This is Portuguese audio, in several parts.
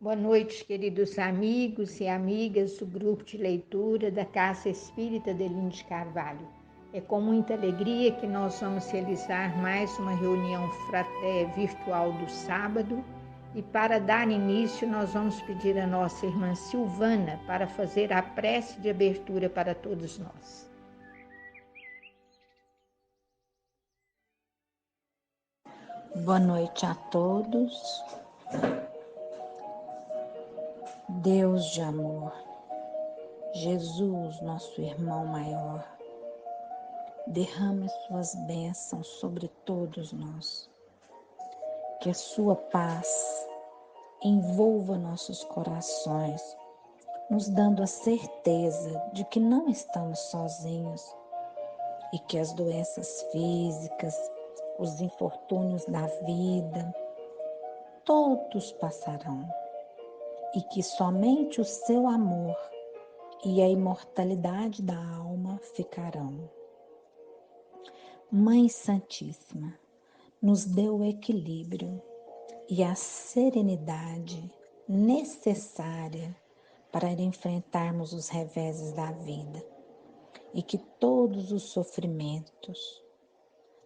Boa noite, queridos amigos e amigas do grupo de leitura da Casa Espírita de Elinho de Carvalho. É com muita alegria que nós vamos realizar mais uma reunião virtual do sábado e para dar início nós vamos pedir a nossa irmã Silvana para fazer a prece de abertura para todos nós. Boa noite a todos. Deus de amor, Jesus, nosso irmão maior, derrame suas bênçãos sobre todos nós. Que a sua paz envolva nossos corações, nos dando a certeza de que não estamos sozinhos e que as doenças físicas, os infortúnios da vida, todos passarão. E que somente o seu amor e a imortalidade da alma ficarão. Mãe Santíssima, nos dê o equilíbrio e a serenidade necessária para enfrentarmos os reveses da vida e que todos os sofrimentos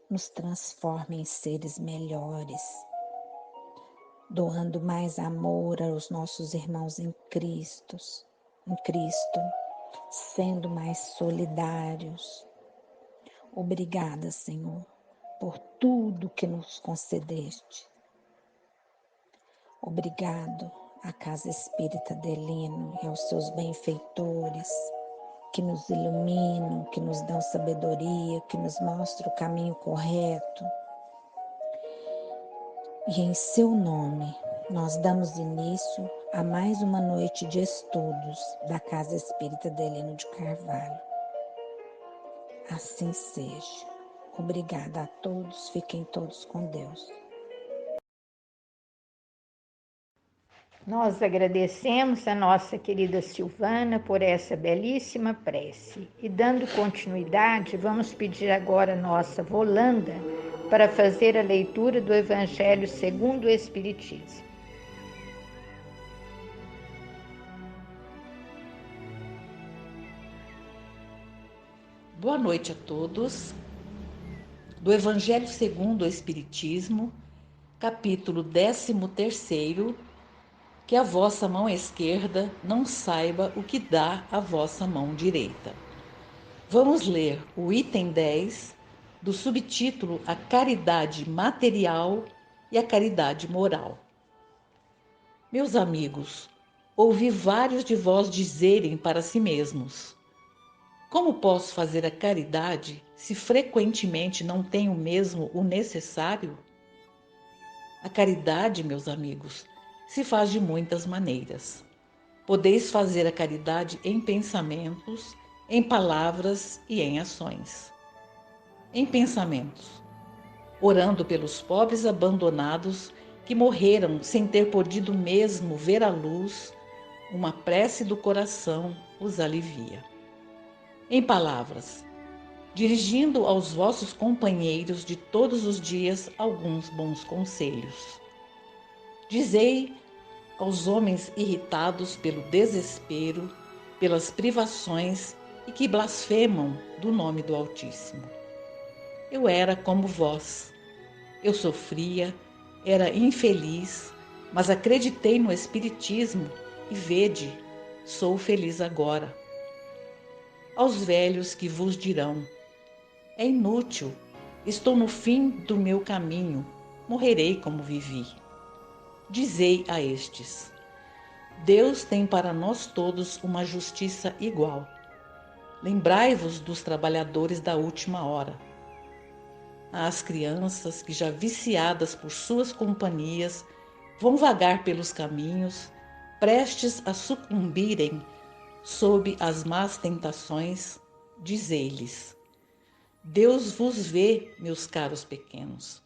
nos transformem em seres melhores, doando mais amor aos nossos irmãos em Cristo, sendo mais solidários. Obrigada, Senhor, por tudo que nos concedeste. Obrigado à Casa Espírita de Elinho e aos seus benfeitores que nos iluminam, que nos dão sabedoria, que nos mostram o caminho correto. E em seu nome, nós damos início a mais uma noite de estudos da Casa Espírita de Elinho de Carvalho. Assim seja. Obrigada a todos, fiquem todos com Deus. Nós agradecemos a nossa querida Silvana por essa belíssima prece. E dando continuidade, vamos pedir agora a nossa Volanda para fazer a leitura do Evangelho segundo o Espiritismo. Boa noite a todos. Do Evangelho segundo o Espiritismo, capítulo 13º, que a vossa mão esquerda não saiba o que dá a vossa mão direita. Vamos ler o item 10 do subtítulo A Caridade Material e a Caridade Moral. Meus amigos, ouvi vários de vós dizerem para si mesmos: como posso fazer a caridade se frequentemente não tenho mesmo o necessário? A caridade, meus amigos, se faz de muitas maneiras. Podeis fazer a caridade em pensamentos, em palavras e em ações. Em pensamentos, orando pelos pobres abandonados que morreram sem ter podido mesmo ver a luz, uma prece do coração os alivia. Em palavras, dirigindo aos vossos companheiros de todos os dias alguns bons conselhos. Dizei aos homens irritados pelo desespero, pelas privações e que blasfemam do nome do Altíssimo: eu era como vós, eu sofria, era infeliz, mas acreditei no Espiritismo e vede, sou feliz agora. Aos velhos que vos dirão: é inútil, estou no fim do meu caminho, morrerei como vivi. Dizei a estes: Deus tem para nós todos uma justiça igual. Lembrai-vos dos trabalhadores da última hora. As crianças que, já viciadas por suas companhias, vão vagar pelos caminhos, prestes a sucumbirem sob as más tentações, dizei-lhes: Deus vos vê, meus caros pequenos,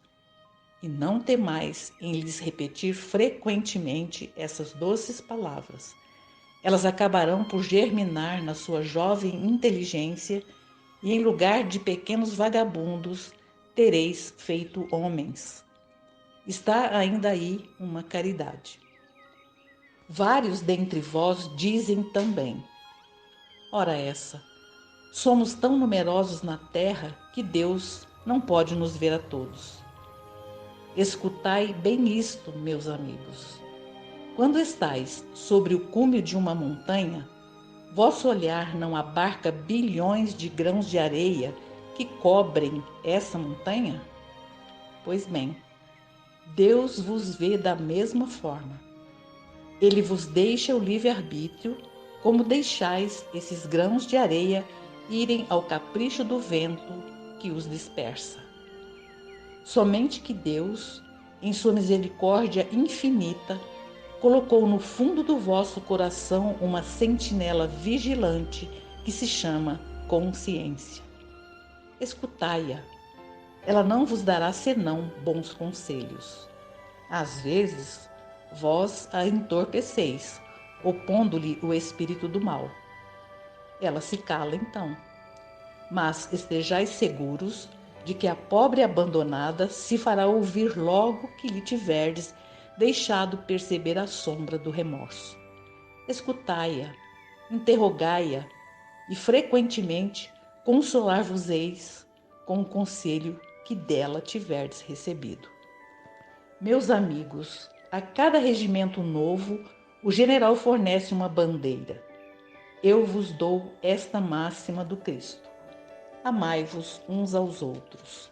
e não temais em lhes repetir frequentemente essas doces palavras. Elas acabarão por germinar na sua jovem inteligência e, em lugar de pequenos vagabundos, tereis feito homens. Está ainda aí uma caridade. Vários dentre vós dizem também. Ora essa, somos tão numerosos na terra que Deus não pode nos ver a todos. Escutai bem isto, meus amigos. Quando estais sobre o cume de uma montanha, vosso olhar não abarca bilhões de grãos de areia que cobrem essa montanha? Pois bem, Deus vos vê da mesma forma. Ele vos deixa o livre-arbítrio, como deixais esses grãos de areia irem ao capricho do vento que os dispersa. Somente que Deus, em sua misericórdia infinita, colocou no fundo do vosso coração uma sentinela vigilante que se chama consciência. Escutai-a. Ela não vos dará senão bons conselhos. Às vezes, vós a entorpeceis, opondo-lhe o espírito do mal. Ela se cala então. Mas estejais seguros de que a pobre abandonada se fará ouvir logo que lhe tiverdes deixado perceber a sombra do remorso. Escutai-a, interrogai-a e frequentemente consolar-vos-eis com o conselho que dela tiverdes recebido. Meus amigos, a cada regimento novo, o general fornece uma bandeira. Eu vos dou esta máxima do Cristo: amai-vos uns aos outros.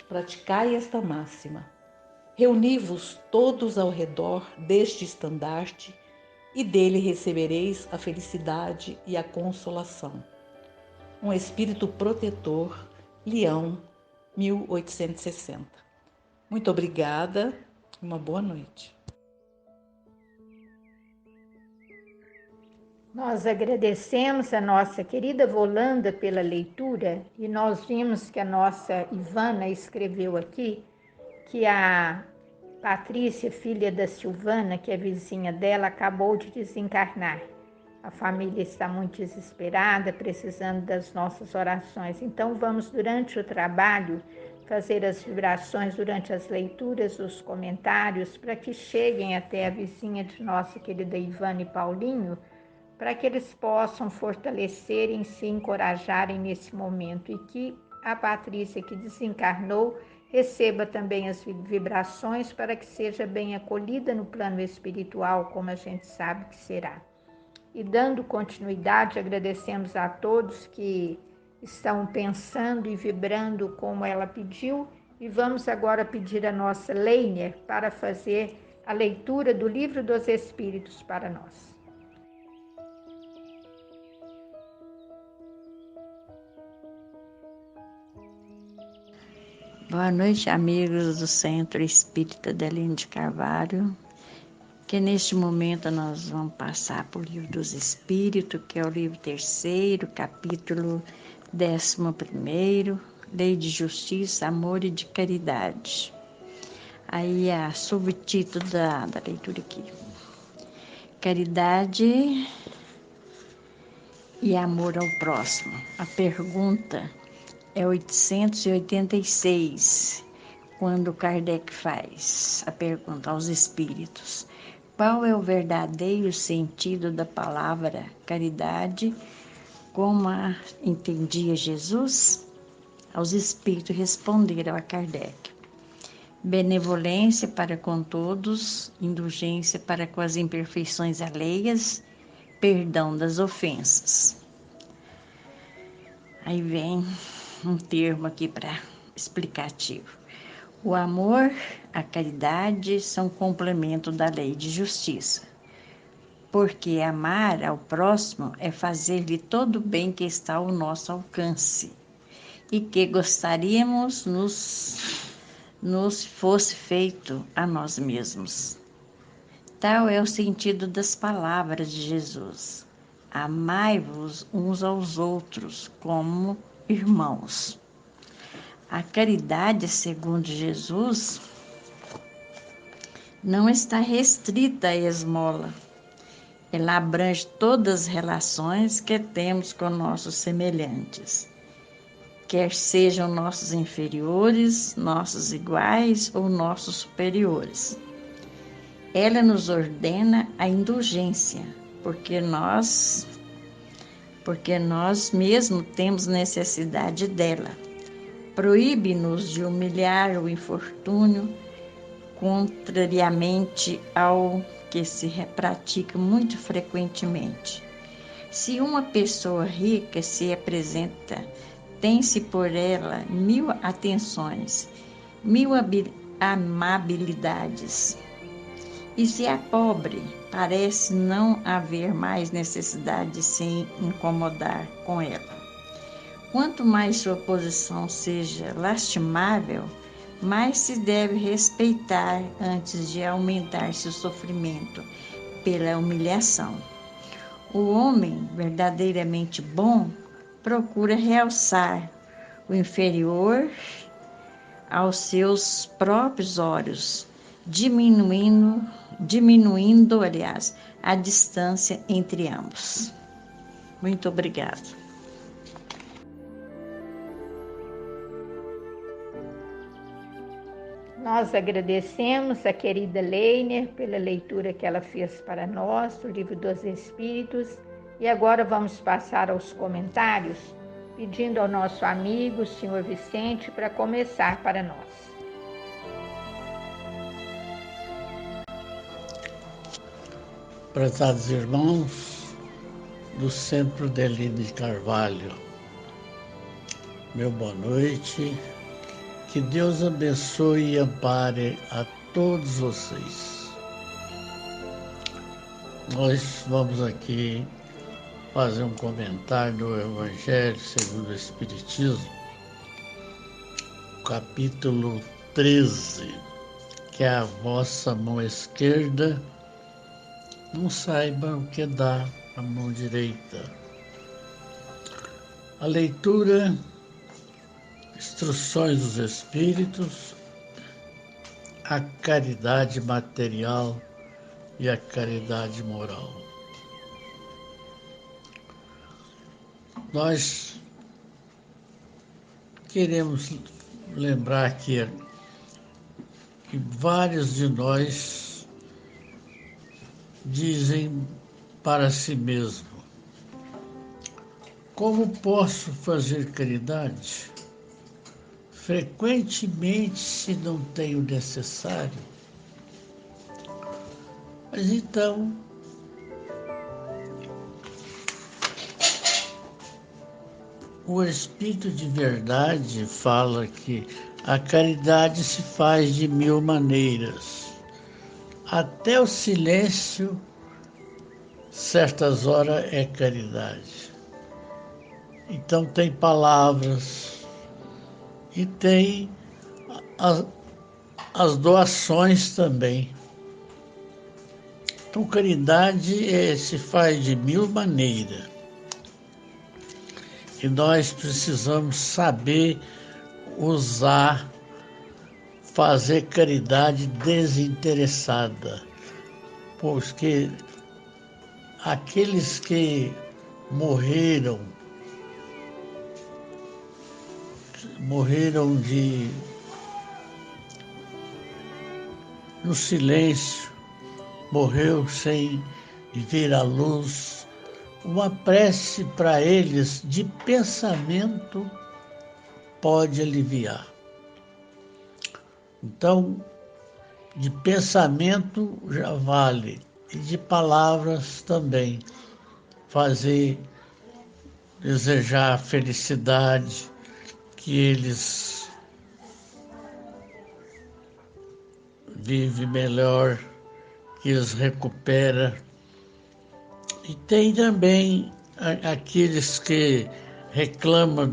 Praticai esta máxima. Reuni-vos todos ao redor deste estandarte e dele recebereis a felicidade e a consolação. Um espírito protetor, Leão, 1860. Muito obrigada e uma boa noite. Nós agradecemos a nossa querida Volanda pela leitura e nós vimos que a nossa Ivana escreveu aqui que a Patrícia, filha da Silvana, que é vizinha dela, acabou de desencarnar. A família está muito desesperada, precisando das nossas orações. Então vamos, durante o trabalho, fazer as vibrações durante as leituras, os comentários, para que cheguem até a vizinha de nossa querida Ivana e Paulinho, para que eles possam fortalecerem e se encorajarem nesse momento e que a Patrícia, que desencarnou, receba também as vibrações para que seja bem acolhida no plano espiritual, como a gente sabe que será. E dando continuidade, agradecemos a todos que estão pensando e vibrando como ela pediu, e vamos agora pedir a nossa Leiner para fazer a leitura do Livro dos Espíritos para nós. Boa noite, amigos do Centro Espírita Adelino de Carvalho, que neste momento nós vamos passar por o Livro dos Espíritos, que é o livro 3º, capítulo 11º, Lei de Justiça, Amor e de Caridade. Aí a subtítulo da leitura aqui: Caridade e amor ao próximo. A pergunta é 886, quando Kardec faz a pergunta aos espíritos: qual é o verdadeiro sentido da palavra caridade, como a entendia Jesus? Os espíritos responderam a Kardec: benevolência para com todos, indulgência para com as imperfeições alheias, perdão das ofensas. Aí vem um termo aqui para explicativo. O amor, a caridade são complemento da lei de justiça, porque amar ao próximo é fazer-lhe todo o bem que está ao nosso alcance e que gostaríamos nos fosse feito a nós mesmos. Tal é o sentido das palavras de Jesus: amai-vos uns aos outros como irmãos. A caridade, segundo Jesus, não está restrita à esmola. Ela abrange todas as relações que temos com nossos semelhantes, quer sejam nossos inferiores, nossos iguais ou nossos superiores. ela nos ordena a indulgência, porque nós mesmos temos necessidade dela. Proíbe-nos de humilhar o infortúnio, contrariamente ao que se pratica muito frequentemente. Se uma pessoa rica se apresenta, tem-se por ela 1000 atenções, 1000 amabilidades. E se a pobre, parece não haver mais necessidade de se incomodar com ela. Quanto mais sua posição seja lastimável, mais se deve respeitar antes de aumentar seu sofrimento pela humilhação. O homem verdadeiramente bom procura realçar o inferior aos seus próprios olhos, diminuindo, a distância entre ambos. Muito obrigada. Nós agradecemos a querida Leiner pela leitura que ela fez para nós, do Livro dos Espíritos, e agora vamos passar aos comentários, pedindo ao nosso amigo, o senhor Vicente, para começar para nós. Prezados irmãos do Centro Delino de Carvalho, meu boa noite. Que Deus abençoe e ampare a todos vocês. Nós vamos aqui fazer um comentário do Evangelho segundo o Espiritismo, capítulo 13, que é a vossa mão esquerda não saiba o que dá a mão direita. A leitura, Instruções dos Espíritos, a caridade material e a caridade moral. Nós queremos lembrar que vários de nós dizem para si mesmo: como posso fazer caridade? Frequentemente, se não tenho necessário. Mas então, o Espírito de Verdade fala que a caridade se faz de 1000 maneiras. Até o silêncio, certas horas, é caridade. Então tem palavras e tem as doações também. Então caridade se faz de 1000 maneiras. E nós precisamos saber usar, fazer caridade desinteressada, porque aqueles que morreram no silêncio, morreu sem ver a luz. Uma prece para eles de pensamento pode aliviar. Então, de pensamento já vale, e de palavras também. Desejar felicidade, que eles vivem melhor, que eles recuperam. E tem também aqueles que reclamam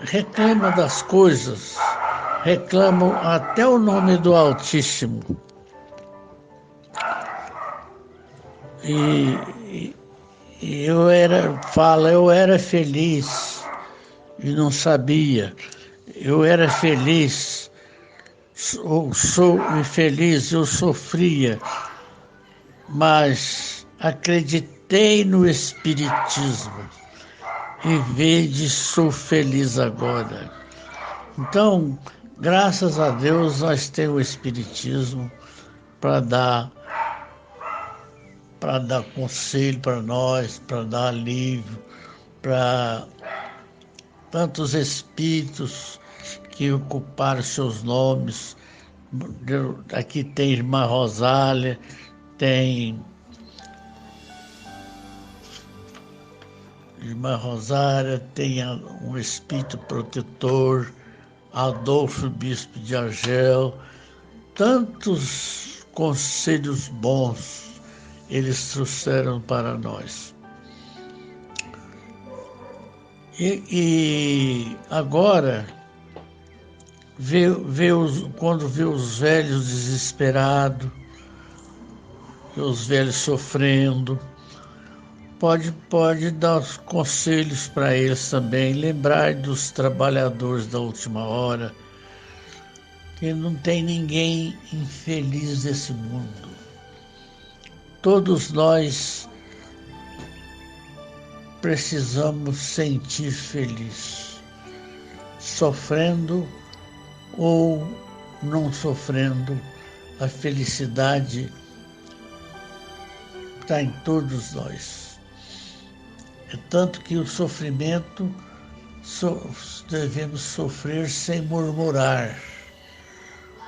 reclamam das coisas, reclamam até o nome do Altíssimo. E eu era feliz e não sabia. Eu era feliz, sou infeliz, eu sofria, mas acreditei no Espiritismo e vede, sou feliz agora. Então, Graças a Deus nós temos o Espiritismo para dar conselho para nós, para dar alívio, para tantos espíritos que ocuparam seus nomes. Aqui tem Irmã Rosália, tem um espírito protetor, Adolfo Bispo de Argel, tantos conselhos bons eles trouxeram para nós. E agora, quando vê os velhos desesperados, os velhos sofrendo, pode dar os conselhos para eles também, lembrar dos trabalhadores da última hora, que não tem ninguém infeliz nesse mundo. Todos nós precisamos sentir feliz, sofrendo ou não sofrendo, a felicidade está em todos nós. É tanto que o sofrimento devemos sofrer sem murmurar,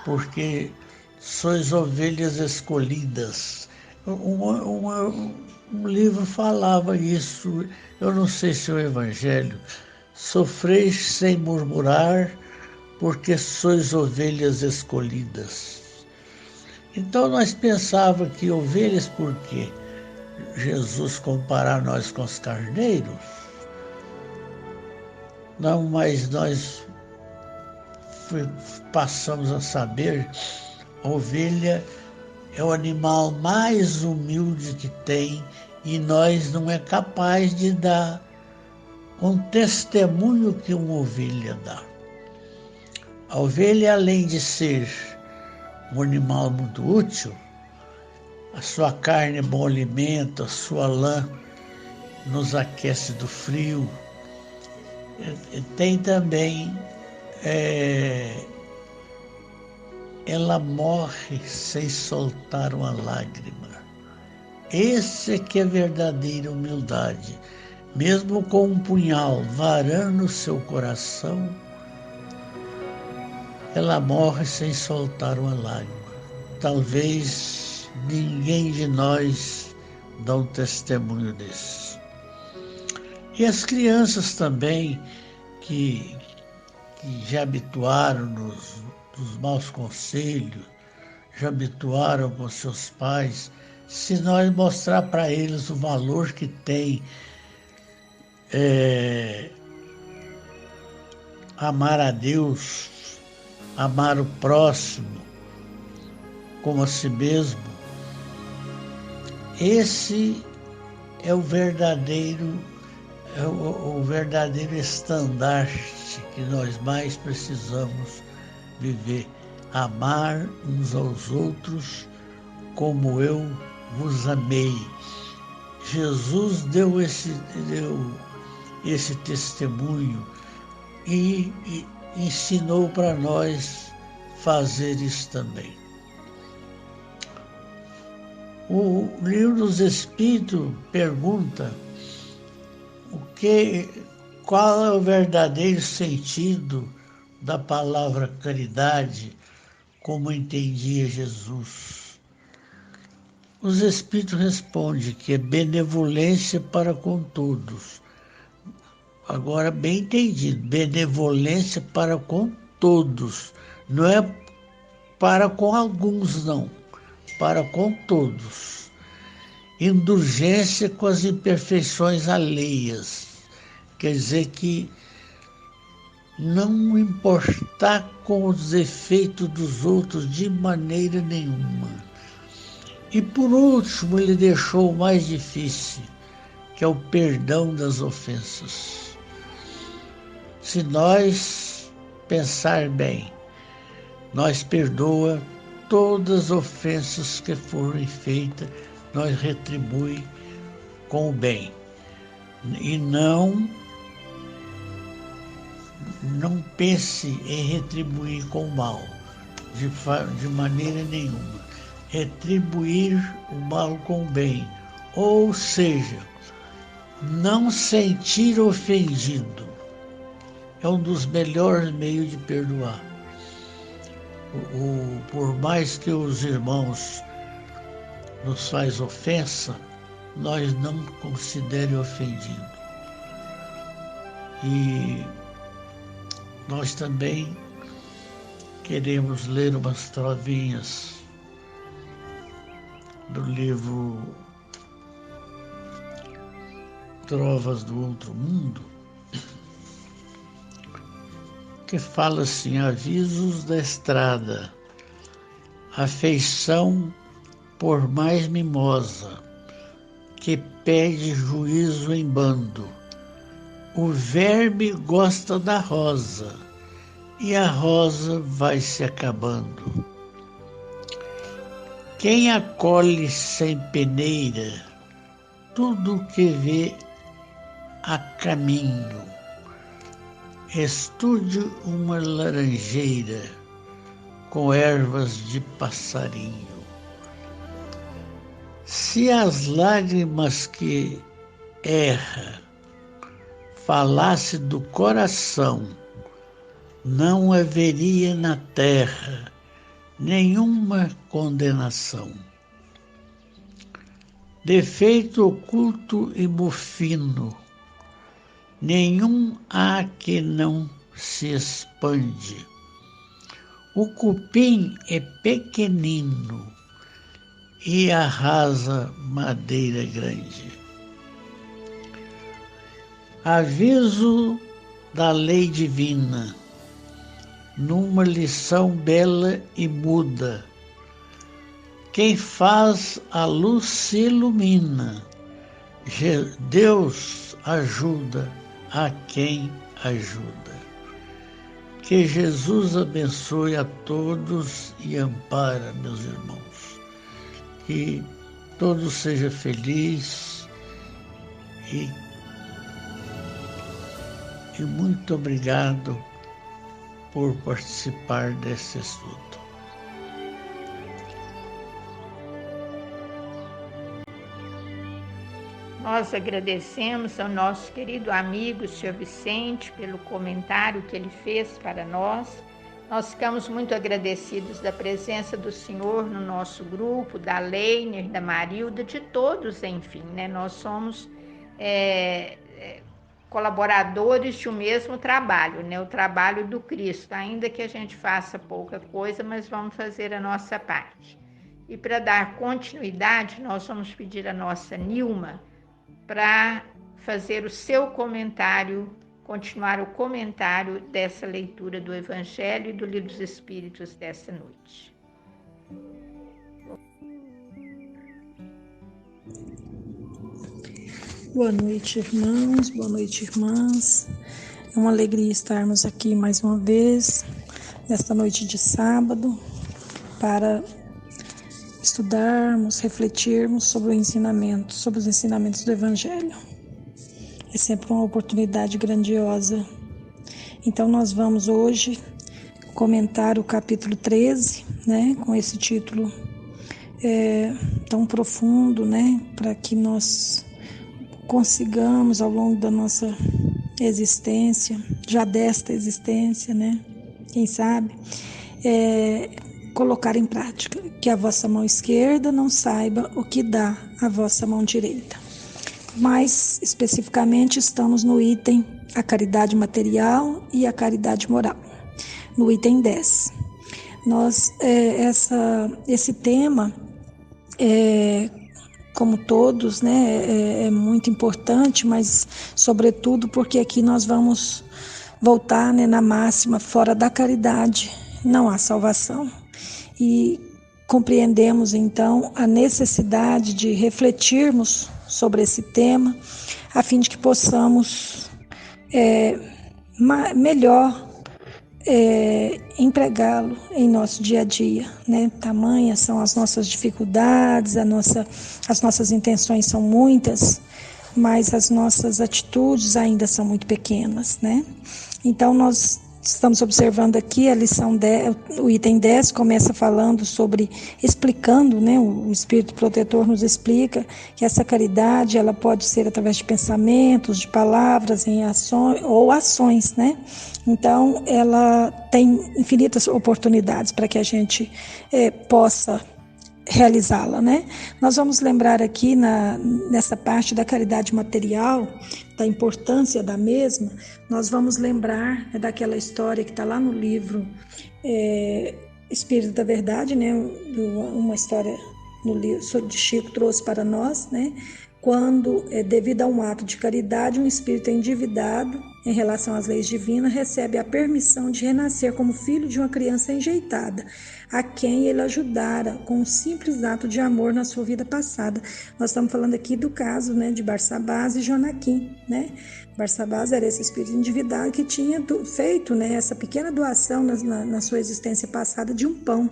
porque sois ovelhas escolhidas. Um livro falava isso, eu não sei se é o Evangelho. Sofreis sem murmurar, porque sois ovelhas escolhidas. Então nós pensávamos que ovelhas, por quê? Jesus comparar nós com os carneiros? Não, mas nós passamos a saber, a ovelha é o animal mais humilde que tem, e nós não é capaz de dar um testemunho que uma ovelha dá. A ovelha, além de ser um animal muito útil, a sua carne é bom alimento, a sua lã nos aquece do frio. Tem também, ela morre sem soltar uma lágrima. Esse é que é verdadeira humildade. Mesmo com um punhal varando o seu coração, ela morre sem soltar uma lágrima. Talvez ninguém de nós dá um testemunho desse. E as crianças também, que já habituaram dos maus conselhos, já habituaram com seus pais, se nós mostrar para eles o valor que tem amar a Deus, amar o próximo como a si mesmo, esse é o verdadeiro estandarte que nós mais precisamos viver. Amar uns aos outros como eu vos amei. Jesus deu esse testemunho e ensinou para nós fazer isso também. O Livro dos Espíritos pergunta qual é o verdadeiro sentido da palavra caridade, como entendia Jesus. Os Espíritos respondem que é benevolência para com todos. Agora, bem entendido, benevolência para com todos. Não é para com alguns, não. Para com todos. Indulgência com as imperfeições alheias. Quer dizer que não importar com os defeitos dos outros de maneira nenhuma. E por último, ele deixou o mais difícil, que é o perdão das ofensas. Se nós pensar bem, nós perdoa todas as ofensas que forem feitas, nós retribui com o bem. E não não pense em retribuir com o mal, de maneira nenhuma. Retribuir o mal com o bem, ou seja, não sentir ofendido, é um dos melhores meios de perdoar. Por mais que os irmãos nos faz ofensa, nós não considerem ofendido. E nós também queremos ler umas trovinhas do livro Trovas do Outro Mundo, que fala assim: avisos da estrada, afeição por mais mimosa, que pede juízo em bando. O verme gosta da rosa, e a rosa vai se acabando. Quem acolhe sem peneira tudo que vê a caminho, estude uma laranjeira com ervas de passarinho. Se as lágrimas que erra falasse do coração, não haveria na terra nenhuma condenação. Defeito oculto e mofino, nenhum há que não se expande. O cupim é pequenino e arrasa madeira grande. Aviso da lei divina, numa lição bela e muda. Quem faz a luz se ilumina. Deus ajuda a quem ajuda. Que Jesus abençoe a todos e ampara, meus irmãos. Que todos sejam felizes e muito obrigado por participar desse estudo. Nós agradecemos ao nosso querido amigo, Sr. Vicente, pelo comentário que ele fez para nós. Nós ficamos muito agradecidos da presença do senhor no nosso grupo, da Leiner, da Marilda, de todos, enfim, né? Nós somos colaboradores de um mesmo trabalho, né? O trabalho do Cristo, ainda que a gente faça pouca coisa, mas vamos fazer a nossa parte. E para dar continuidade, nós vamos pedir a nossa Nilma para fazer o seu comentário, continuar o comentário dessa leitura do Evangelho e do Livro dos Espíritos dessa noite. Boa noite, irmãos, boa noite, irmãs. É uma alegria estarmos aqui mais uma vez, nesta noite de sábado, para estudarmos, refletirmos sobre os ensinamentos do Evangelho. É sempre uma oportunidade grandiosa. Então nós vamos hoje comentar o capítulo 13, né, com esse título tão profundo, né, para que nós consigamos ao longo da nossa existência, já desta existência, né, quem sabe, colocar em prática, que a vossa mão esquerda não saiba o que dá a vossa mão direita. Mais especificamente, estamos no item a caridade material e a caridade moral, no item 10. Esse tema, como todos, né, é muito importante, mas sobretudo porque aqui nós vamos voltar, né, na máxima: fora da caridade não há salvação. E compreendemos então a necessidade de refletirmos sobre esse tema, a fim de que possamos melhor empregá-lo em nosso dia a dia, né? Tamanhas são as nossas dificuldades, as nossas intenções são muitas, mas as nossas atitudes ainda são muito pequenas, né? Então, nós estamos observando aqui a lição 10, o item 10 começa falando sobre, explicando, né, o Espírito Protetor nos explica que essa caridade ela pode ser através de pensamentos, de palavras, em ações ou ações, né? Então, ela tem infinitas oportunidades para que a gente possa realizá-la, né? Nós vamos lembrar aqui nessa parte da caridade material, da importância da mesma, nós vamos lembrar daquela história que está lá no livro Espírito da Verdade, né? Uma história no livro de Chico trouxe para nós, né? Quando, devido a um ato de caridade, um espírito endividado em relação às leis divinas recebe a permissão de renascer como filho de uma criança enjeitada, a quem ele ajudara com um simples ato de amor na sua vida passada. Nós estamos falando aqui do caso, né, de Barsabás e Jonaquim, né? Barsabás era esse espírito endividado que tinha feito, né, essa pequena doação na sua existência passada de um pão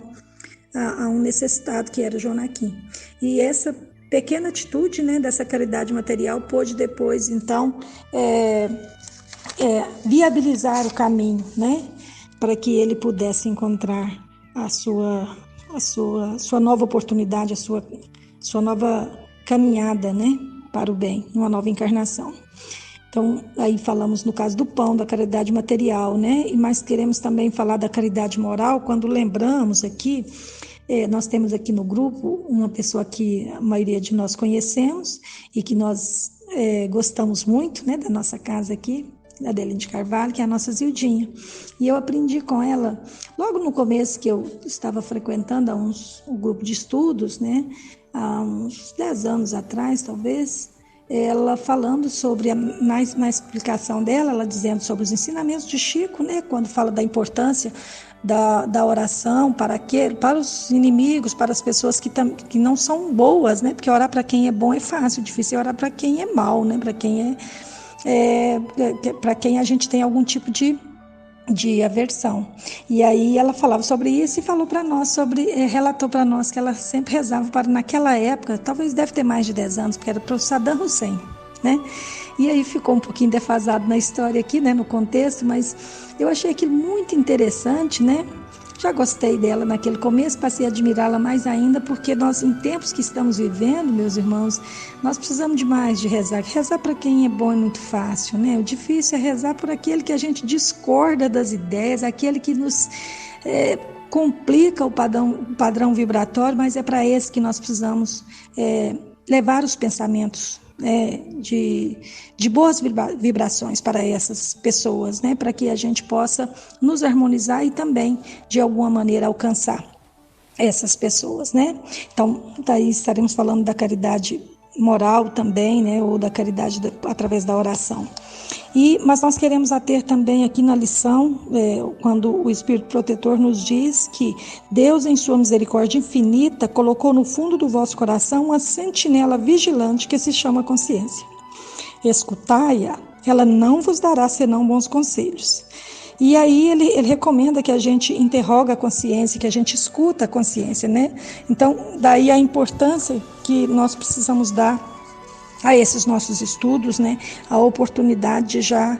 a um necessitado que era Jonaquim. E essa pequena atitude, né, dessa caridade material pôde depois, então, viabilizar o caminho, né, para que ele pudesse encontrar a sua nova oportunidade, a sua nova caminhada, né, para o bem, uma nova encarnação. Então, aí falamos no caso do pão, da caridade material, né, mas queremos também falar da caridade moral, quando lembramos aqui, nós temos aqui no grupo uma pessoa que a maioria de nós conhecemos e que nós gostamos muito, né, da nossa casa aqui, da Adeline de Carvalho, que é a nossa Zildinha. E eu aprendi com ela, logo no começo que eu estava frequentando um grupo de estudos, né, há uns 10 anos atrás, talvez, ela falando sobre, na explicação dela, ela dizendo sobre os ensinamentos de Chico, né, quando fala da importância da oração para os inimigos, para as pessoas que não são boas, né, porque orar para quem é bom é fácil, difícil é orar para quem é mal, né, para quem a gente tem algum tipo de aversão. E aí ela falava sobre isso e falou para nós relatou para nós que ela sempre rezava para, naquela época, talvez deve ter mais de 10 anos, porque era para o Saddam Hussein, né? E aí ficou um pouquinho defasado na história aqui, né, no contexto, mas eu achei aquilo muito interessante, né? Já gostei dela naquele começo, passei a admirá-la mais ainda, porque nós, em tempos que estamos vivendo, meus irmãos, nós precisamos demais de rezar. Rezar para quem é bom é muito fácil, né? O difícil é rezar por aquele que a gente discorda das ideias, aquele que nos complica o padrão vibratório, mas é para esse que nós precisamos levar os pensamentos de boas vibrações para essas pessoas, né? Para que a gente possa nos harmonizar e também, de alguma maneira, alcançar essas pessoas, né? Então, daí estaremos falando da caridade moral também, né? Ou da caridade através da oração. Mas nós queremos ater também aqui na lição, quando o Espírito Protetor nos diz que Deus, em sua misericórdia infinita, colocou no fundo do vosso coração uma sentinela vigilante que se chama consciência. Escutai-a, ela não vos dará senão bons conselhos. E aí ele recomenda que a gente interroga a consciência, que a gente escuta a consciência, né? Então, daí a importância que nós precisamos dar a esses nossos estudos, né, a oportunidade de já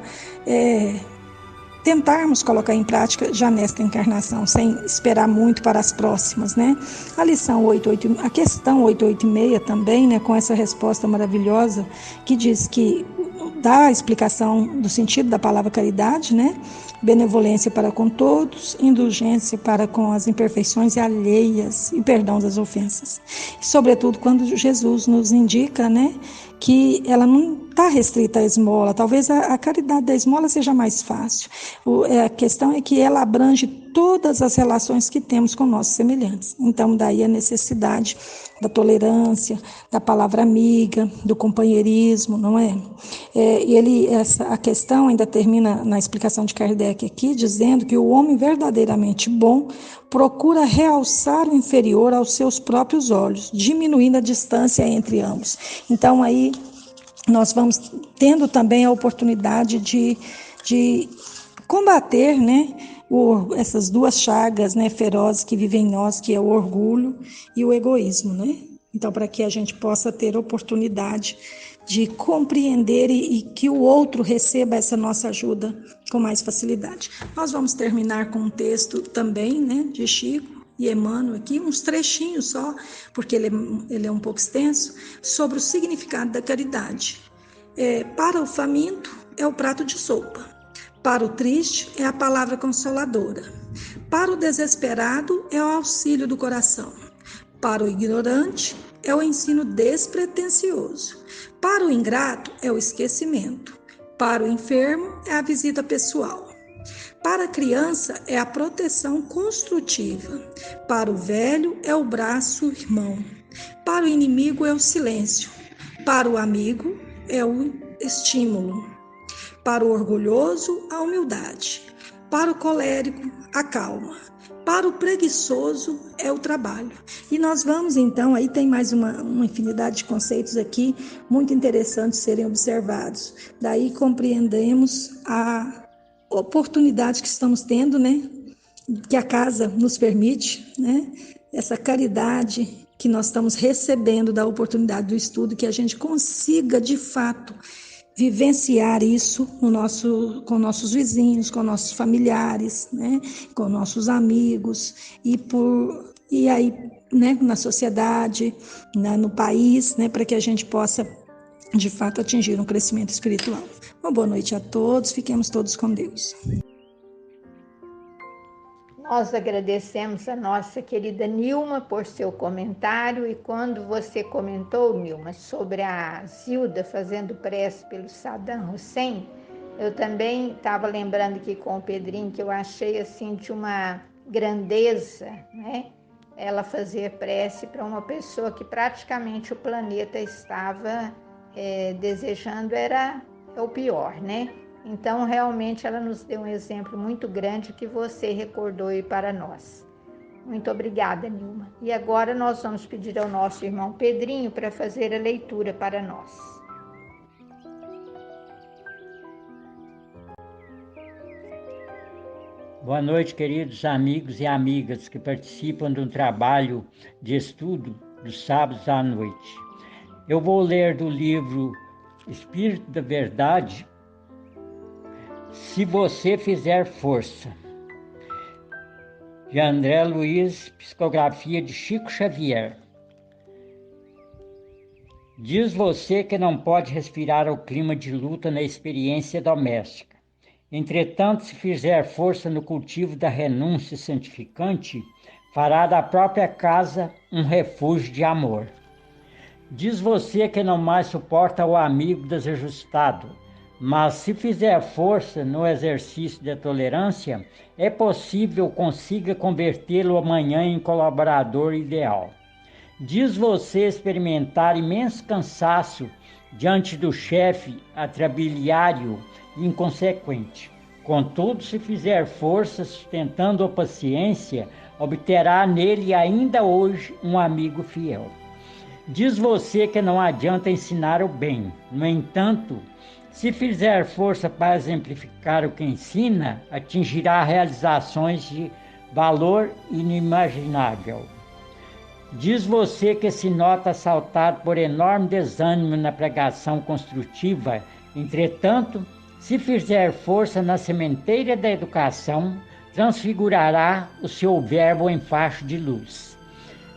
tentarmos colocar em prática já nesta encarnação, sem esperar muito para as próximas, né? A questão 886 também, né, com essa resposta maravilhosa que diz que dá a explicação do sentido da palavra caridade, né? Benevolência para com todos, indulgência para com as imperfeições alheias e perdão das ofensas. E, sobretudo, quando Jesus nos indica, né, que ela não está restrita à esmola, talvez a caridade da esmola seja mais fácil. A questão é que ela abrange todas as relações que temos com nossos semelhantes. Então, daí a necessidade da tolerância, da palavra amiga, do companheirismo, não é? A questão ainda termina na explicação de Kardec aqui, dizendo que o homem verdadeiramente bom procura realçar o inferior aos seus próprios olhos, diminuindo a distância entre ambos. Então, aí nós vamos tendo também a oportunidade de combater, né, essas duas chagas, né, ferozes que vivem em nós, que é o orgulho e o egoísmo, né? Então, para que a gente possa ter oportunidade de compreender e que o outro receba essa nossa ajuda com mais facilidade. Nós vamos terminar com um texto também, né, de Chico e Emmanuel aqui, uns trechinhos só, porque ele é um pouco extenso, sobre o significado da caridade. Para o faminto é o prato de sopa, para o triste é a palavra consoladora, para o desesperado é o auxílio do coração, para o ignorante é o ensino despretensioso, para o ingrato é o esquecimento, para o enfermo é a visita pessoal, para a criança é a proteção construtiva, para o velho é o braço irmão, para o inimigo é o silêncio, para o amigo é o estímulo, para o orgulhoso a humildade, para o colérico a calma, para o preguiçoso é o trabalho. E nós vamos então, aí tem mais uma infinidade de conceitos aqui, muito interessantes serem observados. Daí compreendemos a oportunidade que estamos tendo, né? Que a casa nos permite, né? Essa caridade que nós estamos recebendo da oportunidade do estudo, que a gente consiga de fato vivenciar isso com nossos vizinhos, com nossos familiares, né, com nossos amigos e aí, né, na sociedade, no país, né, para que a gente possa de fato atingir um crescimento espiritual. Uma boa noite a todos, fiquemos todos com Deus. Nós agradecemos a nossa querida Nilma por seu comentário, e quando você comentou, Nilma, sobre a Zilda fazendo prece pelo Saddam Hussein, eu também estava lembrando aqui com o Pedrinho que eu achei assim de uma grandeza, né? Ela fazer prece para uma pessoa que praticamente o planeta estava desejando era o pior, né? Então, realmente, ela nos deu um exemplo muito grande que você recordou aí para nós. Muito obrigada, Nilma. E agora nós vamos pedir ao nosso irmão Pedrinho para fazer a leitura para nós. Boa noite, queridos amigos e amigas que participam do trabalho de estudo dos sábados à noite. Eu vou ler do livro Espírito da Verdade, Se Você Fizer Força, de André Luiz, psicografia de Chico Xavier. Diz você que não pode respirar o clima de luta na experiência doméstica. Entretanto, se fizer força no cultivo da renúncia santificante, fará da própria casa um refúgio de amor. Diz você que não mais suporta o amigo desajustado, mas se fizer força no exercício da tolerância, é possível consiga convertê-lo amanhã em colaborador ideal. Diz você experimentar imenso cansaço diante do chefe atrabiliário e inconsequente. Contudo, se fizer força sustentando a paciência, obterá nele ainda hoje um amigo fiel. Diz você que não adianta ensinar o bem. No entanto, se fizer força para exemplificar o que ensina, atingirá realizações de valor inimaginável. Diz você que se nota assaltado por enorme desânimo na pregação construtiva, entretanto, se fizer força na sementeira da educação, transfigurará o seu verbo em facho de luz.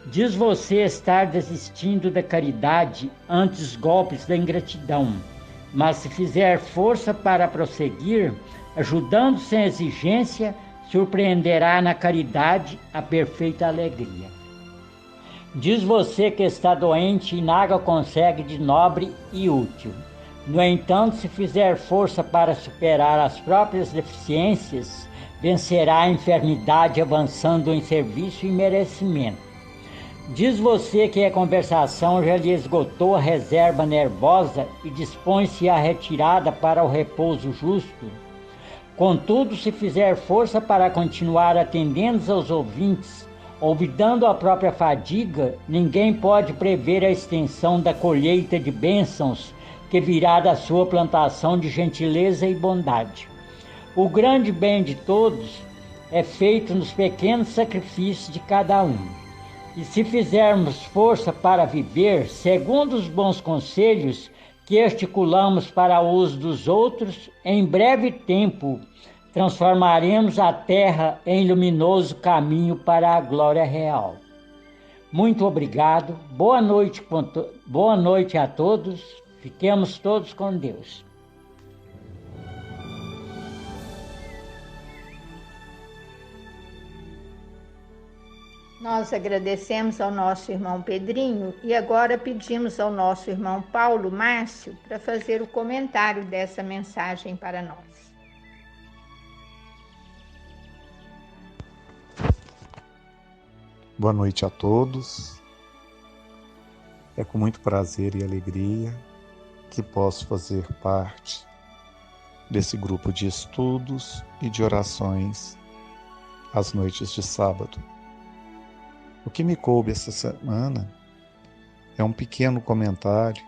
Diz você estar desistindo da caridade ante os golpes da ingratidão, mas se fizer força para prosseguir, ajudando sem exigência, surpreenderá na caridade a perfeita alegria. Diz você que está doente e nada consegue de nobre e útil. No entanto, se fizer força para superar as próprias deficiências, vencerá a enfermidade avançando em serviço e merecimento. Diz você que a conversação já lhe esgotou a reserva nervosa e dispõe-se à retirada para o repouso justo. Contudo, se fizer força para continuar atendendo aos ouvintes, olvidando a própria fadiga, ninguém pode prever a extensão da colheita de bênçãos que virá da sua plantação de gentileza e bondade. O grande bem de todos é feito nos pequenos sacrifícios de cada um. E se fizermos força para viver, segundo os bons conselhos que articulamos para o uso dos outros, em breve tempo transformaremos a terra em luminoso caminho para a glória real. Muito obrigado, boa noite a todos, fiquemos todos com Deus. Nós agradecemos ao nosso irmão Pedrinho e agora pedimos ao nosso irmão Paulo Márcio para fazer o comentário dessa mensagem para nós. Boa noite a todos. É com muito prazer e alegria que posso fazer parte desse grupo de estudos e de orações às noites de sábado. O que me coube essa semana é um pequeno comentário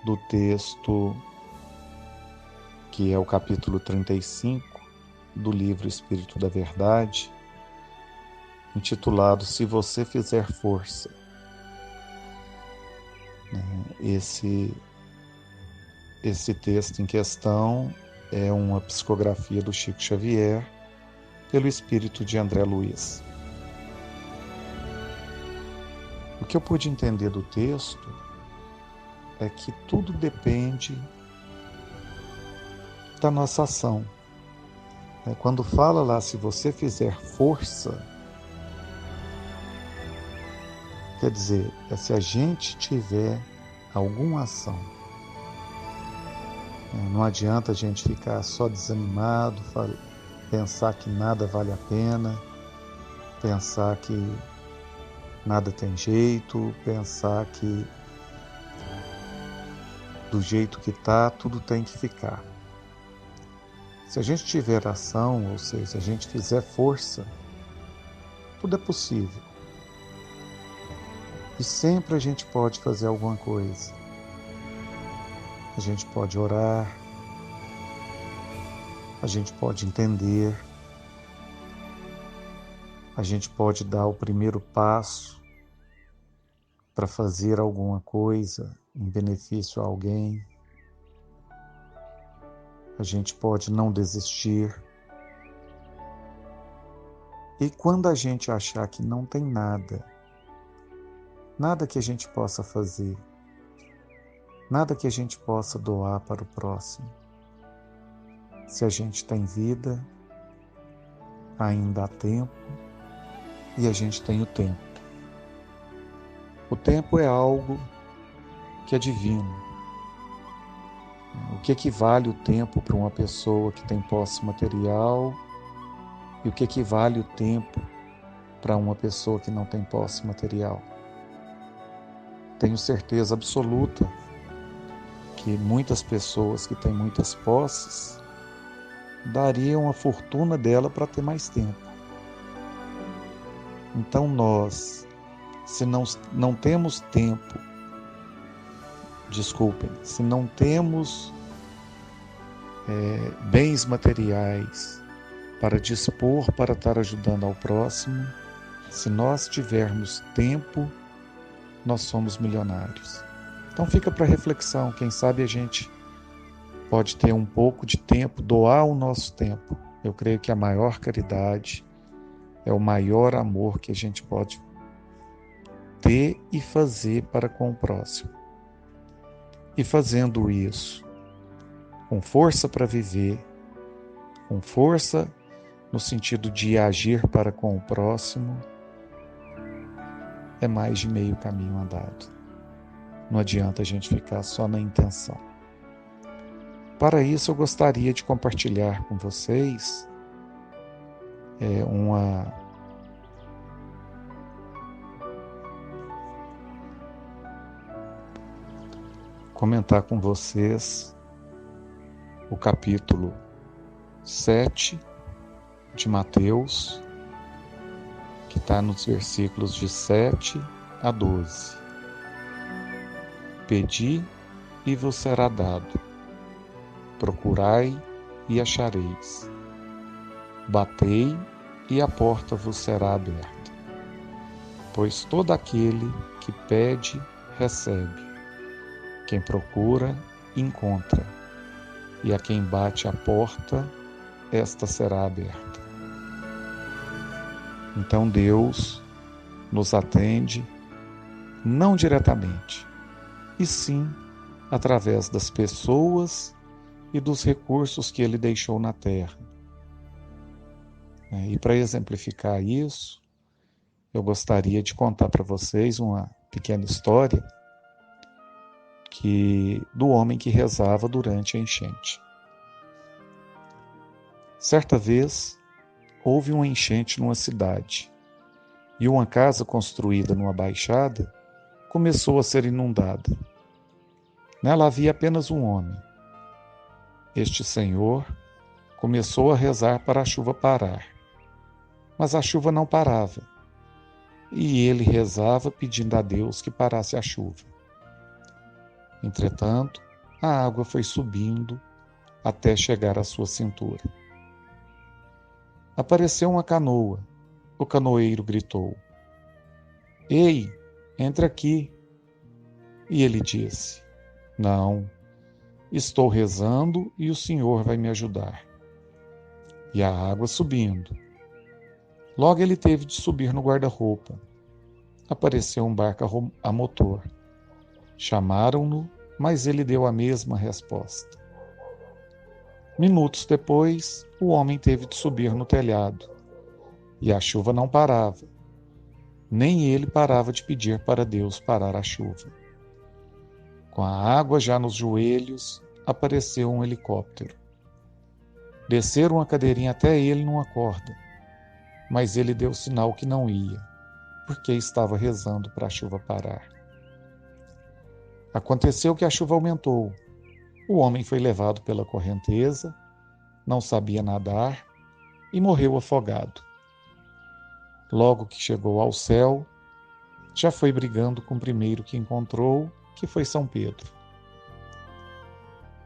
do texto que é o capítulo 35 do livro Espírito da Verdade, intitulado Se Você Fizer Força. Esse texto em questão é uma psicografia do Chico Xavier pelo espírito de André Luiz. O que eu pude entender do texto é que tudo depende da nossa ação. Quando fala lá, se você fizer força, quer dizer, é se a gente tiver alguma ação. Não adianta a gente ficar só desanimado, pensar que nada vale a pena, pensar que nada tem jeito, pensar que do jeito que está, tudo tem que ficar. Se a gente tiver ação, ou seja, se a gente fizer força, tudo é possível. E sempre a gente pode fazer alguma coisa. A gente pode orar, a gente pode entender, a gente pode dar o primeiro passo para fazer alguma coisa em benefício a alguém. A gente pode não desistir. E quando a gente achar que não tem nada que a gente possa fazer, nada que a gente possa doar para o próximo, se a gente tem vida, ainda há tempo e a gente tem o tempo. O tempo é algo que é divino. O que equivale o tempo para uma pessoa que tem posse material e o que equivale o tempo para uma pessoa que não tem posse material? Tenho certeza absoluta que muitas pessoas que têm muitas posses dariam a fortuna dela para ter mais tempo. Então nós, se não temos tempo, se não temos bens materiais para dispor para estar ajudando ao próximo, se nós tivermos tempo, nós somos milionários. Então fica para reflexão, quem sabe a gente pode ter um pouco de tempo, doar o nosso tempo. Eu creio que a maior caridade é o maior amor que a gente pode ter e fazer para com o próximo. E fazendo isso, com força para viver, com força no sentido de agir para com o próximo, é mais de meio caminho andado. Não adianta a gente ficar só na intenção. Para isso, eu gostaria de compartilhar com vocês comentar com vocês o capítulo 7 de Mateus, que está nos versículos de 7 a 12. Pedi e vos será dado, procurai e achareis, batei e a porta vos será aberta. Pois todo aquele que pede, recebe, Quem procura, encontra, e a quem bate a porta, esta será aberta. Então Deus nos atende não diretamente, e sim através das pessoas e dos recursos que Ele deixou na terra. E para exemplificar isso, eu gostaria de contar para vocês uma pequena história do homem que rezava durante a enchente. Certa vez, houve uma enchente numa cidade e uma casa construída numa baixada começou a ser inundada. Nela havia apenas um homem. Este senhor começou a rezar para a chuva parar, mas a chuva não parava, e ele rezava pedindo a Deus que parasse a chuva. Entretanto, a água foi subindo até chegar à sua cintura. Apareceu uma canoa. O canoeiro gritou: "Ei, entra aqui." E ele disse: "Não, estou rezando e o Senhor vai me ajudar." E a água subindo. Logo ele teve de subir no guarda-roupa. Apareceu um barco a motor. Chamaram-no, mas ele deu a mesma resposta. Minutos depois, o homem teve de subir no telhado. E a chuva não parava. Nem ele parava de pedir para Deus parar a chuva. Com a água já nos joelhos, apareceu um helicóptero. Desceram a cadeirinha até ele numa corda, mas ele deu sinal que não ia, porque estava rezando para a chuva parar. Aconteceu que a chuva aumentou. O homem foi levado pela correnteza, não sabia nadar e morreu afogado. Logo que chegou ao céu, já foi brigando com o primeiro que encontrou, que foi São Pedro.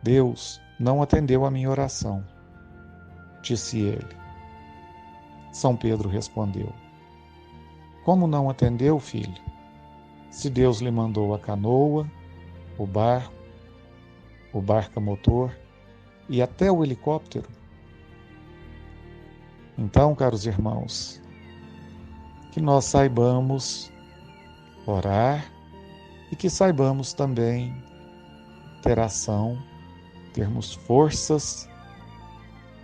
"Deus não atendeu a minha oração", disse ele. São Pedro respondeu: "Como não atendeu, filho? Se Deus lhe mandou a canoa, o barco a motor e até o helicóptero." Então, caros irmãos, que nós saibamos orar e que saibamos também ter ação, termos forças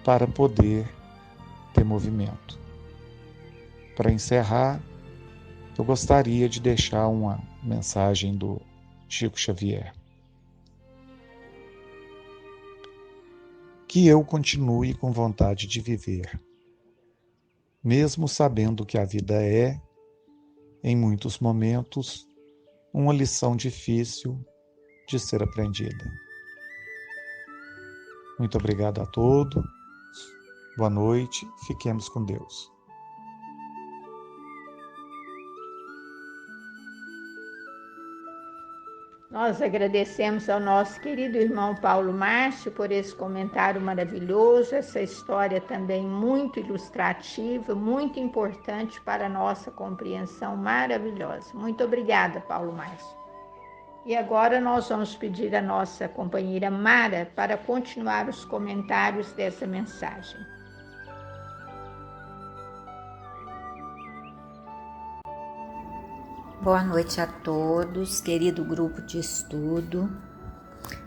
para poder ter movimento. Para encerrar, eu gostaria de deixar uma mensagem do Chico Xavier. Que eu continue com vontade de viver, mesmo sabendo que a vida é, em muitos momentos, uma lição difícil de ser aprendida. Muito obrigado a todos. Boa noite. Fiquemos com Deus. Nós agradecemos ao nosso querido irmão Paulo Márcio por esse comentário maravilhoso, essa história também muito ilustrativa, muito importante para a nossa compreensão maravilhosa. Muito obrigada, Paulo Márcio. E agora nós vamos pedir à nossa companheira Mara para continuar os comentários dessa mensagem. Boa noite a todos, querido grupo de estudo.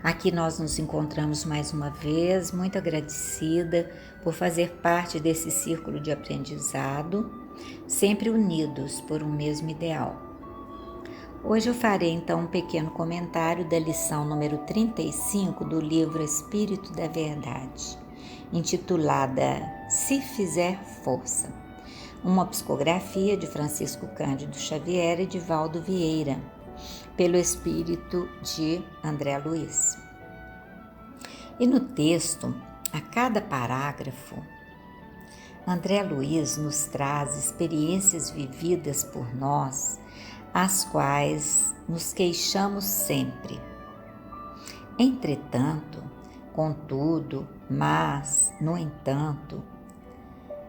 Aqui nós nos encontramos mais uma vez, muito agradecida por fazer parte desse círculo de aprendizado, sempre unidos por um mesmo ideal. Hoje eu farei então um pequeno comentário da lição número 35 do livro Espírito da Verdade, intitulada Se Fizer Força. Uma psicografia de Francisco Cândido Xavier e de Valdo Vieira, pelo espírito de André Luiz. E no texto, a cada parágrafo, André Luiz nos traz experiências vividas por nós, as quais nos queixamos sempre. Entretanto, contudo, mas, no entanto,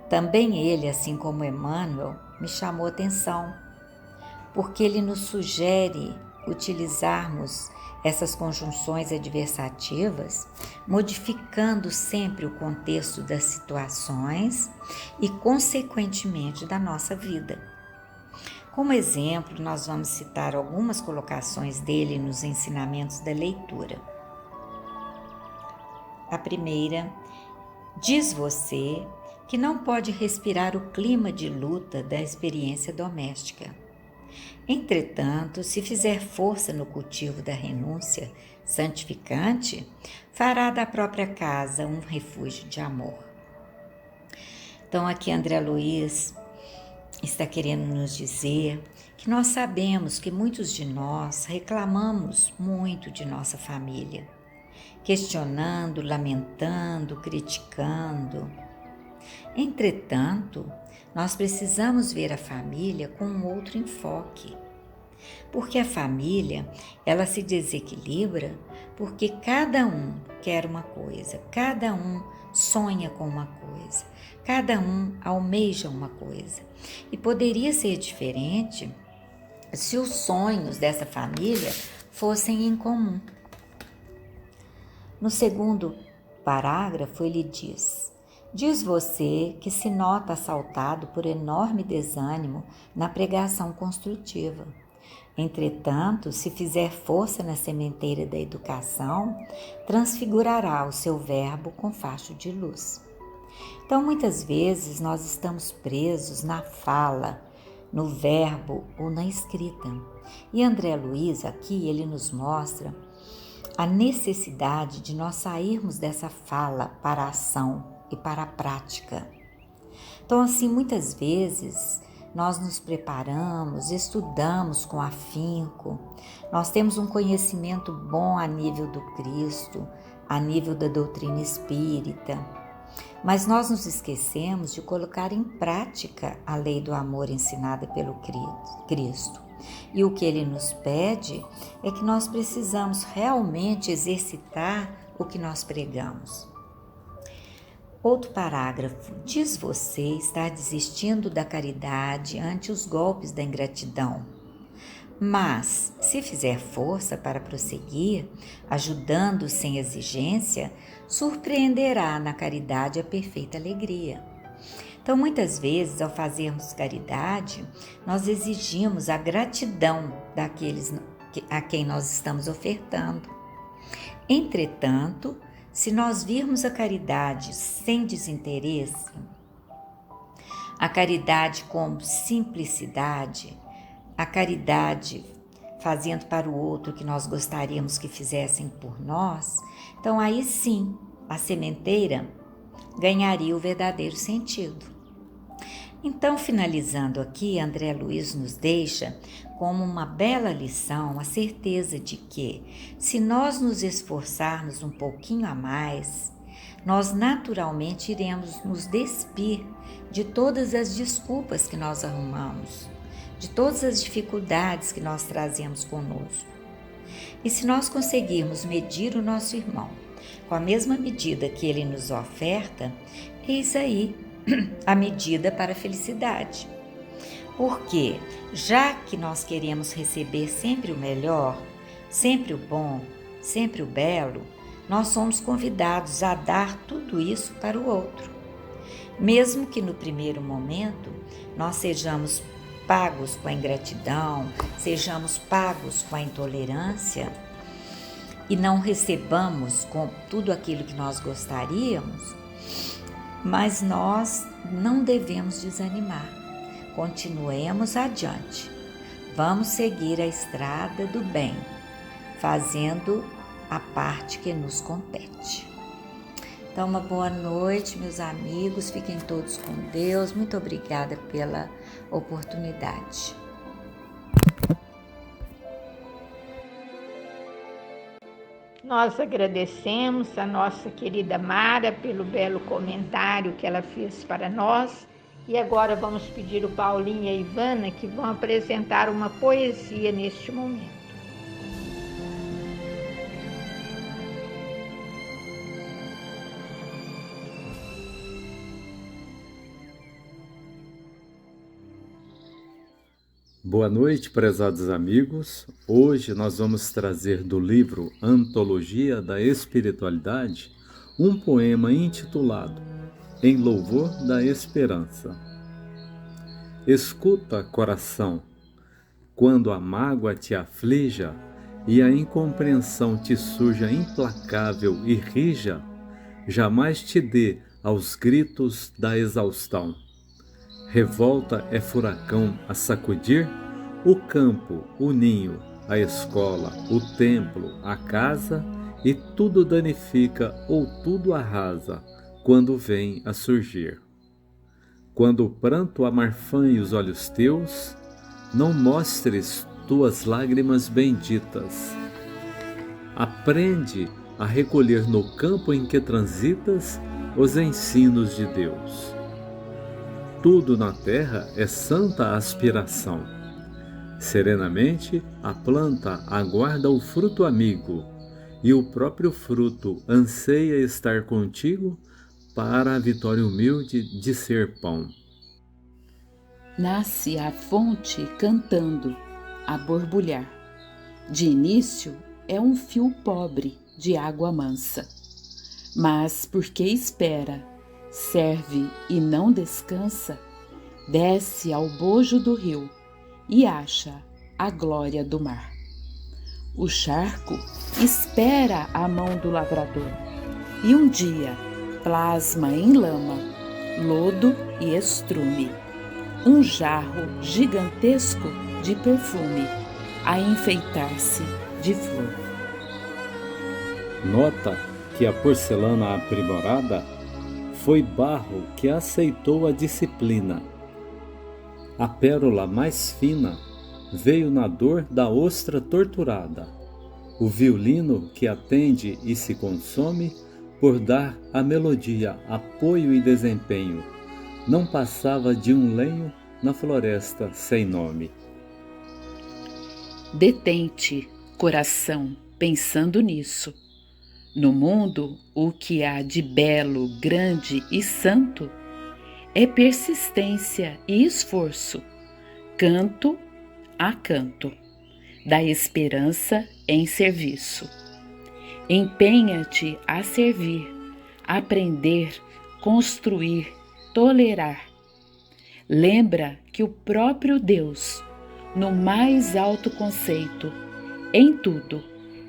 também ele, assim como Emmanuel, me chamou a atenção, porque ele nos sugere utilizarmos essas conjunções adversativas, modificando sempre o contexto das situações e, consequentemente, da nossa vida. Como exemplo, nós vamos citar algumas colocações dele nos ensinamentos da leitura. A primeira: diz você que não pode respirar o clima de luta da experiência doméstica. Entretanto, se fizer força no cultivo da renúncia santificante, fará da própria casa um refúgio de amor. Então, aqui André Luiz está querendo nos dizer que nós sabemos que muitos de nós reclamamos muito de nossa família, questionando, lamentando, criticando. Entretanto, nós precisamos ver a família com um outro enfoque, porque a família, ela se desequilibra porque cada um quer uma coisa, cada um sonha com uma coisa, cada um almeja uma coisa. E poderia ser diferente se os sonhos dessa família fossem em comum. No segundo parágrafo, ele diz: diz você que se nota assaltado por enorme desânimo na pregação construtiva. Entretanto, se fizer força na sementeira da educação, transfigurará o seu verbo com facho de luz. Então, muitas vezes, nós estamos presos na fala, no verbo ou na escrita. E André Luiz, aqui, ele nos mostra a necessidade de nós sairmos dessa fala para a ação e para a prática. Então, assim, muitas vezes nós nos preparamos, estudamos com afinco, nós temos um conhecimento bom a nível do Cristo, a nível da doutrina espírita, mas nós nos esquecemos de colocar em prática a lei do amor ensinada pelo Cristo. E o que ele nos pede é que nós precisamos realmente exercitar o que nós pregamos. Outro parágrafo: diz você estar desistindo da caridade ante os golpes da ingratidão. Mas, se fizer força para prosseguir, ajudando sem exigência, surpreenderá na caridade a perfeita alegria. Então, muitas vezes, ao fazermos caridade, nós exigimos a gratidão daqueles a quem nós estamos ofertando. Entretanto, se nós virmos a caridade sem desinteresse, a caridade com simplicidade, a caridade fazendo para o outro o que nós gostaríamos que fizessem por nós, então aí sim a sementeira ganharia o verdadeiro sentido. Então, finalizando aqui, André Luiz nos deixa como uma bela lição a certeza de que, se nós nos esforçarmos um pouquinho a mais, nós naturalmente iremos nos despir de todas as desculpas que nós arrumamos, de todas as dificuldades que nós trazemos conosco. E se nós conseguirmos medir o nosso irmão com a mesma medida que ele nos oferta, eis aí a medida para a felicidade. Porque, já que nós queremos receber sempre o melhor, sempre o bom, sempre o belo, nós somos convidados a dar tudo isso para o outro. Mesmo que no primeiro momento nós sejamos pagos com a ingratidão, sejamos pagos com a intolerância e não recebamos com tudo aquilo que nós gostaríamos, mas nós não devemos desanimar. Continuemos adiante. Vamos seguir a estrada do bem, fazendo a parte que nos compete. Então, uma boa noite, meus amigos. Fiquem todos com Deus. Muito obrigada pela oportunidade. Nós agradecemos a nossa querida Mara pelo belo comentário que ela fez para nós. E agora vamos pedir o Paulinho e a Ivana que vão apresentar uma poesia neste momento. Boa noite, prezados amigos. Hoje nós vamos trazer do livro Antologia da Espiritualidade um poema intitulado Em Louvor da Esperança. Escuta, coração, quando a mágoa te aflija e a incompreensão te surja implacável e rija, jamais te dê aos gritos da exaustão. Revolta é furacão a sacudir o campo, o ninho, a escola, o templo, a casa, e tudo danifica ou tudo arrasa quando vem a surgir. Quando o pranto amarfanhe os olhos teus, não mostres tuas lágrimas benditas. Aprende a recolher no campo em que transitas os ensinos de Deus. Tudo na terra é santa aspiração. Serenamente, a planta aguarda o fruto amigo, e o próprio fruto anseia estar contigo para a vitória humilde de ser pão. Nasce a fonte cantando, a borbulhar. De início é um fio pobre de água mansa, mas porque espera, serve e não descansa, desce ao bojo do rio e acha a glória do mar. O charco espera a mão do lavrador e um dia plasma em lama, lodo e estrume, um jarro gigantesco de perfume a enfeitar-se de flor. Nota que a porcelana aprimorada foi barro que aceitou a disciplina. A pérola mais fina veio na dor da ostra torturada. O violino que atende e se consome por dar à melodia apoio e desempenho não passava de um lenho na floresta sem nome. Detente, coração, pensando nisso. No mundo, o que há de belo, grande e santo é persistência e esforço, canto a canto, da esperança em serviço. Empenha-te a servir, aprender, construir, tolerar. Lembra que o próprio Deus, no mais alto conceito, em tudo,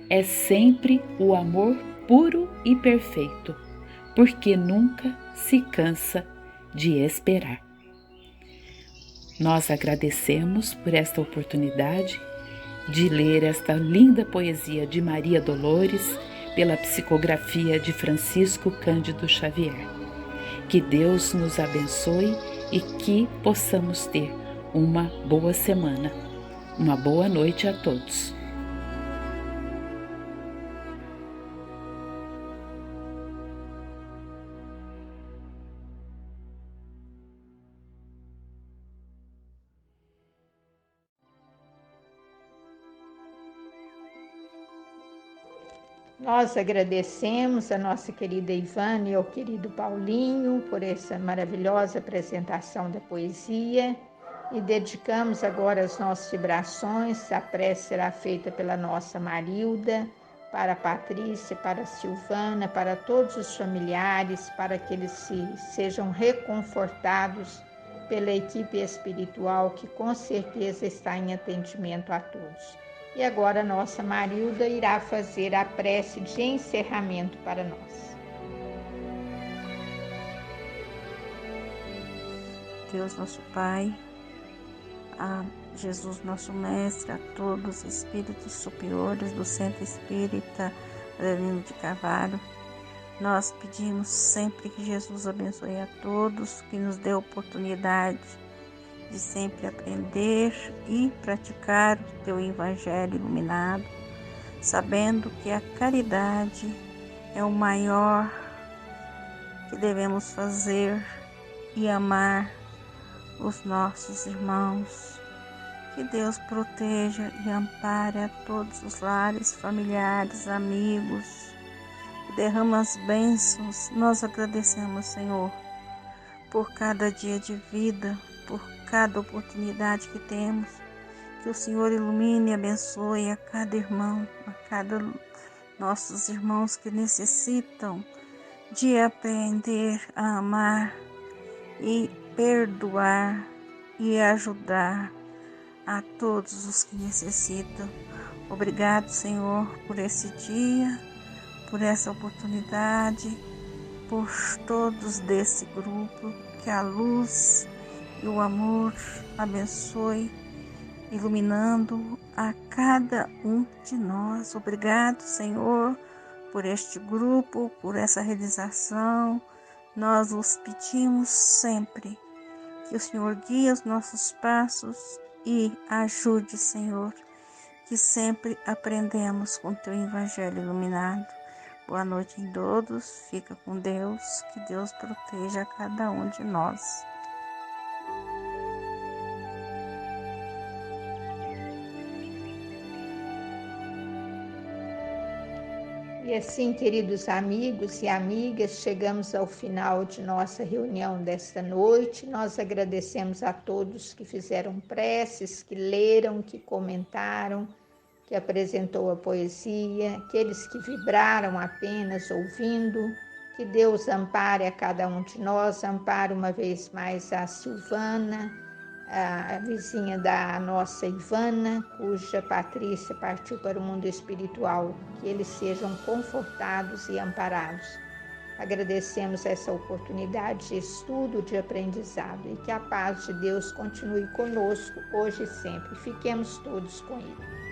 é sempre o amor puro e perfeito, porque nunca se cansa de esperar. Nós agradecemos por esta oportunidade de ler esta linda poesia de Maria Dolores pela psicografia de Francisco Cândido Xavier. Que Deus nos abençoe e que possamos ter uma boa semana. Uma boa noite a todos. Nós agradecemos a nossa querida Ivane e ao querido Paulinho por essa maravilhosa apresentação da poesia e dedicamos agora as nossas vibrações. A prece será feita pela nossa Marilda, para a Patrícia, para a Silvana, para todos os familiares, para que eles sejam reconfortados pela equipe espiritual que com certeza está em atendimento a todos. E agora a nossa Marilda irá fazer a prece de encerramento para nós. Deus nosso Pai, a Jesus nosso Mestre, a todos os espíritos superiores do Centro Espírita Adelino de Carvalho, nós pedimos sempre que Jesus abençoe a todos, que nos dê a oportunidade de sempre aprender e praticar o teu Evangelho iluminado, sabendo que a caridade é o maior que devemos fazer e amar os nossos irmãos. Que Deus proteja e ampare a todos os lares, familiares, amigos, que derrama as bênçãos. Nós agradecemos, Senhor, por cada dia de vida, por cada oportunidade que temos Que o Senhor ilumine e abençoe a cada irmão, a cada nossos irmãos que necessitam de aprender a amar e perdoar e ajudar a todos os que necessitam. Obrigado, Senhor, por esse dia, por essa oportunidade, por todos desse grupo, que a luz e o amor abençoe, iluminando a cada um de nós. Obrigado, Senhor, por este grupo, por essa realização. Nós os pedimos sempre que o Senhor guie os nossos passos e ajude, Senhor, que sempre aprendemos com Teu Evangelho iluminado. Boa noite a todos, fica com Deus, que Deus proteja cada um de nós. E assim, queridos amigos e amigas, chegamos ao final de nossa reunião desta noite. Nós agradecemos a todos que fizeram preces, que leram, que comentaram, que apresentou a poesia, aqueles que vibraram apenas ouvindo. Que Deus ampare a cada um de nós, ampare uma vez mais a Silvana, a vizinha da nossa Ivana, cuja Patrícia partiu para o mundo espiritual, que eles sejam confortados e amparados. Agradecemos essa oportunidade de estudo, de aprendizado, e que a paz de Deus continue conosco hoje e sempre. Fiquemos todos com Ele.